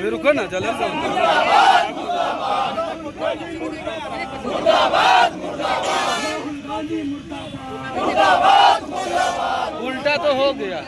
अभी रुको ना, चले उल्टा तो हो गया।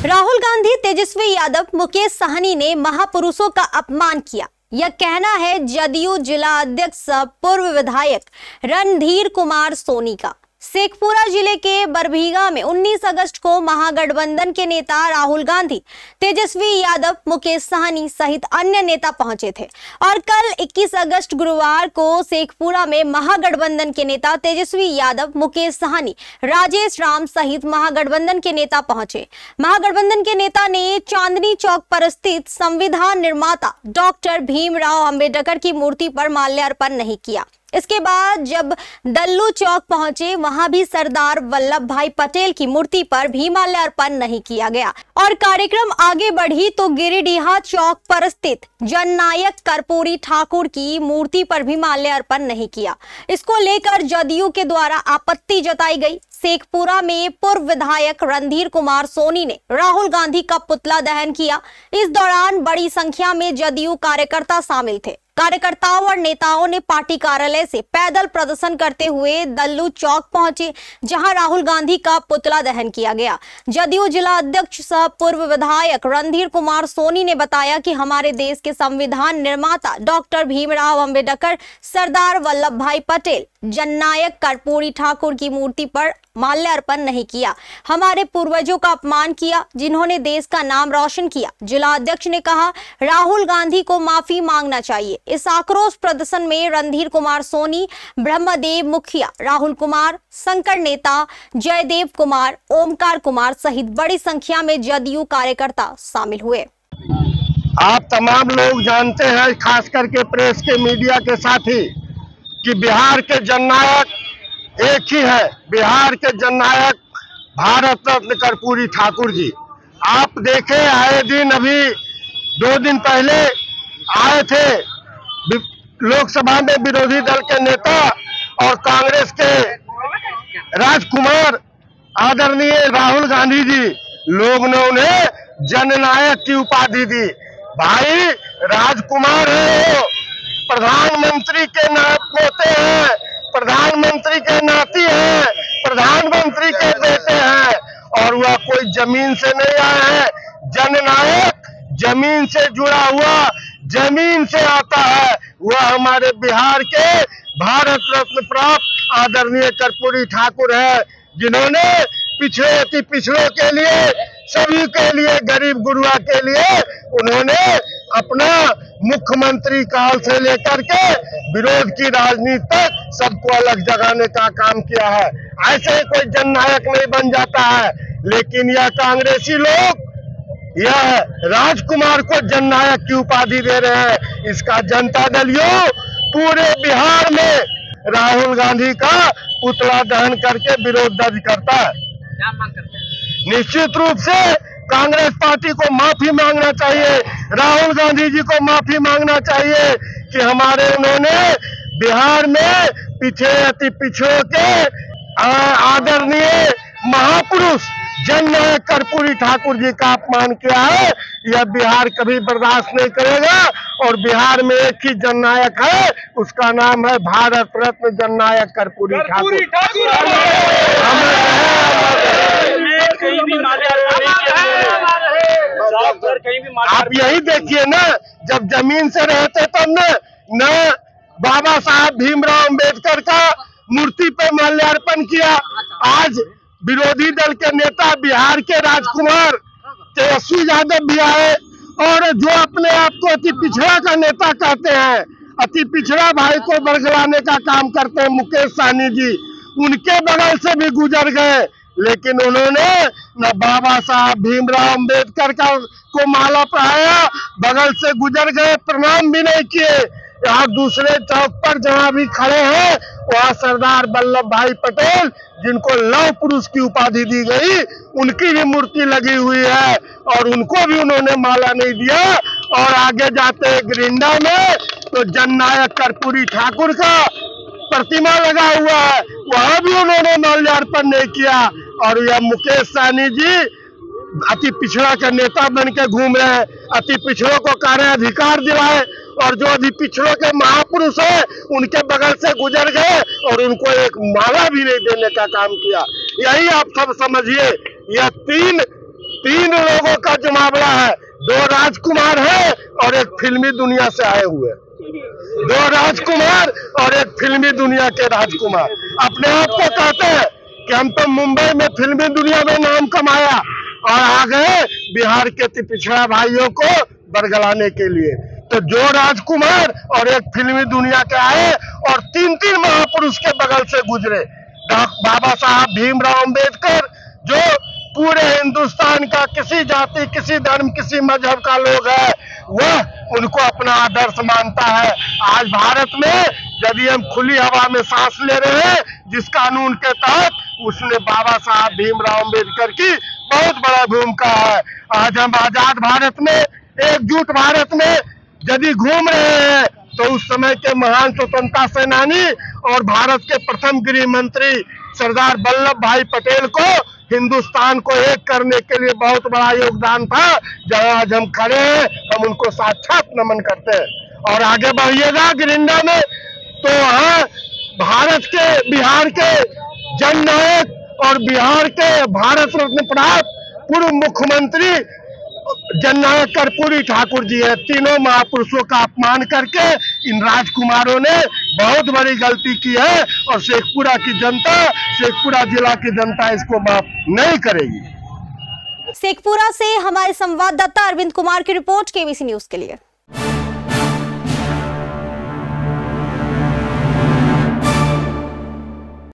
राहुल गांधी, तेजस्वी यादव, मुकेश सहनी ने महापुरुषों का अपमान किया। यह कहना है जदयू जिला अध्यक्ष पूर्व विधायक रणधीर कुमार सोनी का। शेखपुरा जिले के बरबीघा में 19 अगस्त को महागठबंधन के नेता राहुल गांधी, तेजस्वी यादव, मुकेश सहनी सहित अन्य नेता पहुंचे थे और कल 21 अगस्त गुरुवार को शेखपुरा में महागठबंधन के नेता तेजस्वी यादव, मुकेश सहनी, राजेश राम सहित महागठबंधन के नेता पहुंचे। महागठबंधन के नेता ने चांदनी चौक पर स्थित संविधान निर्माता डॉक्टर भीमराव अंबेडकर की मूर्ति पर माल्यार्पण नहीं किया। इसके बाद जब दल्लू चौक पहुंचे, वहां भी सरदार वल्लभ भाई पटेल की मूर्ति पर भी माल्यार्पण नहीं किया गया और कार्यक्रम आगे बढ़ी तो गिरिडीह चौक पर स्थित जननायक कर्पूरी ठाकुर की मूर्ति पर भी माल्यार्पण नहीं किया। इसको लेकर जदयू के द्वारा आपत्ति जताई गई। शेखपुरा में पूर्व विधायक रणधीर कुमार सोनी ने राहुल गांधी का पुतला दहन किया। इस दौरान बड़ी संख्या में जदयू कार्यकर्ता शामिल थे। कार्यकर्ताओं और नेताओं ने पार्टी कार्यालय से पैदल प्रदर्शन करते हुए दल्लू चौक पहुंचे, जहां राहुल गांधी का पुतला दहन किया गया। जदयू जिला अध्यक्ष सह पूर्व विधायक रणधीर कुमार सोनी ने बताया कि हमारे देश के संविधान निर्माता डॉक्टर भीमराव अंबेडकर, सरदार वल्लभ भाई पटेल, जननायक कर्पूरी ठाकुर की मूर्ति पर माल्यार्पण नहीं किया। हमारे पूर्वजों का अपमान किया, जिन्होंने देश का नाम रोशन किया। जिला अध्यक्ष ने कहा, राहुल गांधी को माफी मांगना चाहिए। इस आक्रोश प्रदर्शन में रणधीर कुमार सोनी, ब्रह्मदेव मुखिया, राहुल कुमार, शंकर नेता, जयदेव कुमार, ओमकार कुमार सहित बड़ी संख्या में जदयू कार्यकर्ता शामिल हुए। आप तमाम लोग जानते हैं, खास करके प्रेस के मीडिया के साथी, कि बिहार के जननायक एक ही है। बिहार के जननायक भारत रत्न कर्पूरी ठाकुर जी। आप देखें, आए दिन, अभी 2 दिन पहले आए थे लोकसभा में विरोधी दल के नेता और कांग्रेस के राजकुमार आदरणीय राहुल गांधी जी। लोग ने उन्हें जननायक की उपाधि दी। भाई राजकुमार है, प्रधानमंत्री के पोते हैं, प्रधानमंत्री के नाती हैं, प्रधानमंत्री के बेटे हैं और वह कोई जमीन से नहीं आया है। जननायक जमीन से जुड़ा हुआ, जमीन से आता है। वह हमारे बिहार के भारत रत्न प्राप्त आदरणीय कर्पूरी ठाकुर है, जिन्होंने पिछड़े अति पिछड़ों के लिए, सभी के लिए, गरीब गुरुआ के लिए उन्होंने अपना मुख्यमंत्री काल से लेकर के विरोध की राजनीति तक सबको अलग जगाने का काम किया है। ऐसे कोई जननायक नहीं बन जाता है, लेकिन यह कांग्रेसी लोग यह राजकुमार को जननायक की उपाधि दे रहे हैं। इसका जनता दलियों पूरे बिहार में राहुल गांधी का पुतला दहन करके विरोध दर्ज करता है। क्या मांग करते हैं? निश्चित रूप से कांग्रेस पार्टी को माफी मांगना चाहिए, राहुल गांधी जी को माफी मांगना चाहिए कि हमारे उन्होंने बिहार में पीछे अति पिछड़ों के आदरणीय महापुरुष जननायक कर्पूरी ठाकुर जी का अपमान किया है। यह बिहार कभी बर्दाश्त नहीं करेगा और बिहार में एक ही जननायक है, उसका नाम है भारत रत्न जननायक कर्पूरी ठाकुर। आप यही देखिए ना, जब जमीन से रहते तब न बाबा साहब भीमराव अंबेडकर का मूर्ति पे माल्यार्पण किया। आज विरोधी दल के नेता बिहार के राजकुमार तेजस्वी यादव भी आए और जो अपने आप को अति पिछड़ा का नेता कहते हैं, अति पिछड़ा भाई को बरगलाने का काम करते हैं मुकेश सहनी जी, उनके बगल से भी गुजर गए। लेकिन उन्होंने न बाबा साहब भीमराव अंबेडकर को माला पहनाया, बगल से गुजर गए, प्रणाम भी नहीं किए। यहाँ दूसरे चौक पर जहाँ भी खड़े हैं, वहाँ सरदार वल्लभ भाई पटेल, जिनको लौह पुरुष की उपाधि दी गई, उनकी भी मूर्ति लगी हुई है और उनको भी उन्होंने माला नहीं दिया। और आगे जाते गिरिंडा में तो जननायक कर्पूरी ठाकुर का प्रतिमा लगा हुआ है, वहां भी उन्होंने माल्यार्पण नहीं किया। और यह मुकेश सहनी जी अति पिछड़ा के नेता बन के घूम रहे हैं, अति पिछड़ों को कार्य अधिकार दिलाए, और जो अति पिछड़ों के महापुरुष है उनके बगल से गुजर गए और उनको एक माला भी नहीं देने का काम किया। यही आप सब समझिए, यह तीन लोगों का जो मामला है, 2 राजकुमार है और एक फिल्मी दुनिया से आए हुए, 2 राजकुमार और एक फिल्मी दुनिया के राजकुमार अपने आप को कहते हैं कि हम तो मुंबई में फिल्मी दुनिया में नाम कमाया और आ गए बिहार के पिछड़ा भाइयों को बरगलाने के लिए। तो 2 राजकुमार और एक फिल्मी दुनिया के आए और 3 महापुरुष के बगल से गुजरे। बाबा साहब भीमराव अंबेडकर, जो पूरे हिंदुस्तान का किसी जाति, किसी धर्म, किसी मजहब का लोग है, वह उनको अपना आदर्श मानता है। आज भारत में यदि हम खुली हवा में सांस ले रहे हैं, जिस कानून के तहत, उसने बाबा साहब भीमराव अंबेडकर की बहुत बड़ा भूमिका है। आज हम आजाद भारत में, एकजुट भारत में यदि घूम रहे हैं, तो उस समय के महान स्वतंत्रता सेनानी और भारत के प्रथम गृह मंत्री सरदार वल्लभ भाई पटेल को, हिंदुस्तान को एक करने के लिए बहुत बड़ा योगदान था। जहां आज हम खड़े हैं, हम उनको साक्षात नमन करते हैं। और आगे बढ़िएगा गिरिंडा में, तो वहाँ भारत के, बिहार के जननायक और बिहार के भारत रत्न प्राप्त पूर्व मुख्यमंत्री जननायक कर्पूरी ठाकुर जी है। तीनों महापुरुषों का अपमान करके इन राजकुमारों ने बहुत बड़ी गलती की है और शेखपुरा की जनता, शेखपुरा जिला की जनता इसको माफ नहीं करेगी। शेखपुरा से हमारे संवाददाता अरविंद कुमार की रिपोर्ट, केबीसी न्यूज के लिए।